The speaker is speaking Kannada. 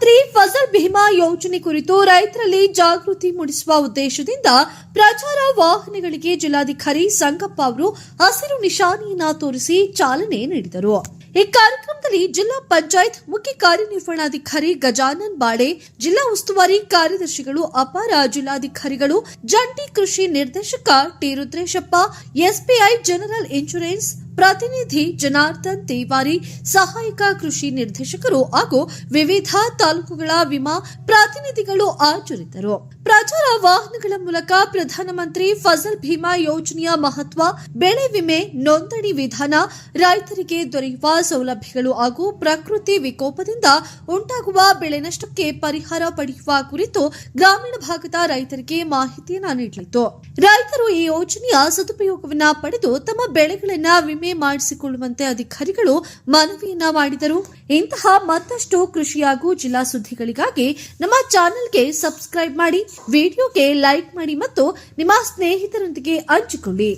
ಪ್ರಧಾನಮಂತ್ರಿ ಫಸಲ್ ಬಿಮಾ ಯೋಜನೆ ಕುರಿತು ರೈತರಲ್ಲಿ ಜಾಗೃತಿ ಮೂಡಿಸುವ ಉದ್ದೇಶದಿಂದ ಪ್ರಚಾರ ವಾಹನಗಳಿಗೆ ಜಿಲ್ಲಾಧಿಕಾರಿ ಸಂಗಪ್ಪ ಅವರು ಹಸಿರು ನಿಶಾನೆಯನ್ನ ತೋರಿಸಿ ಚಾಲನೆ ನೀಡಿದರು. ಈ ಕಾರ್ಯಕ್ರಮದಲ್ಲಿ ಜಿಲ್ಲಾ ಪಂಚಾಯತ್ ಮುಖ್ಯ ಕಾರ್ಯನಿರ್ವಹಣಾಧಿಕಾರಿ ಗಜಾನನ್ ಬಾಡೆ, ಜಿಲ್ಲಾ ಉಸ್ತುವಾರಿ ಕಾರ್ಯದರ್ಶಿಗಳು, ಅಪರ ಜಿಲ್ಲಾಧಿಕಾರಿಗಳು, ಜಂಟಿ ಕೃಷಿ ನಿರ್ದೇಶಕ T Rudreshappa, SBI general insurance ಪ್ರತಿನಿಧಿ ಜನಾರ್ದನ್ ತೇವಾರಿ, ಸಹಾಯಕ ಕೃಷಿ ನಿರ್ದೇಶಕರು ಹಾಗೂ ವಿವಿಧ ತಾಲೂಕುಗಳ ವಿಮಾ ಪ್ರತಿನಿಧಿಗಳು ಹಾಜರಿದ್ದರು. ಪ್ರಚಾರ ವಾಹನಗಳ ಮೂಲಕ ಪ್ರಧಾನಮಂತ್ರಿ ಫಸಲ್ ಬಿಮಾ ಯೋಜನೆಯ ಮಹತ್ವ, ಬೆಳೆ ವಿಮೆ ನೋಂದಣಿ ವಿಧಾನ, ರೈತರಿಗೆ ದೊರೆಯುವ ಸೌಲಭ್ಯಗಳು ಹಾಗೂ ಪ್ರಕೃತಿ ವಿಕೋಪದಿಂದ ಉಂಟಾಗುವ ಬೆಳೆ ನಷ್ಟಕ್ಕೆ ಪರಿಹಾರ ಪಡೆಯುವ ಕುರಿತು ಗ್ರಾಮೀಣ ಭಾಗದ ರೈತರಿಗೆ ಮಾಹಿತಿಯನ್ನು ನೀಡಲಿತ್ತು. ರೈತರು ಈ ಯೋಜನೆಯ ಸದುಪಯೋಗವನ್ನು ಪಡೆದು ತಮ್ಮ ಬೆಳೆಗಳನ್ನು ವಿಮೆ ಮಾಡಿಸಿಕೊಳ್ಳುವಂತೆ ಅಧಿಕಾರಿಗಳು ಮನವಿಯನ್ನ ಮಾಡಿದರು. ಇಂತಹ ಮತ್ತಷ್ಟು ಕೃಷಿ ಹಾಗೂ ಜಿಲ್ಲಾ ಸುದ್ದಿಗಳಿಗಾಗಿ ನಮ್ಮ ಚಾನೆಲ್ಗೆ ಸಬ್ಸ್ಕ್ರೈಬ್ ಮಾಡಿ, ವಿಡಿಯೋಗೆ ಲೈಕ್ ಮಾಡಿ ಮತ್ತು ನಿಮ್ಮ ಸ್ನೇಹಿತರೊಂದಿಗೆ ಹಂಚಿಕೊಳ್ಳಿ.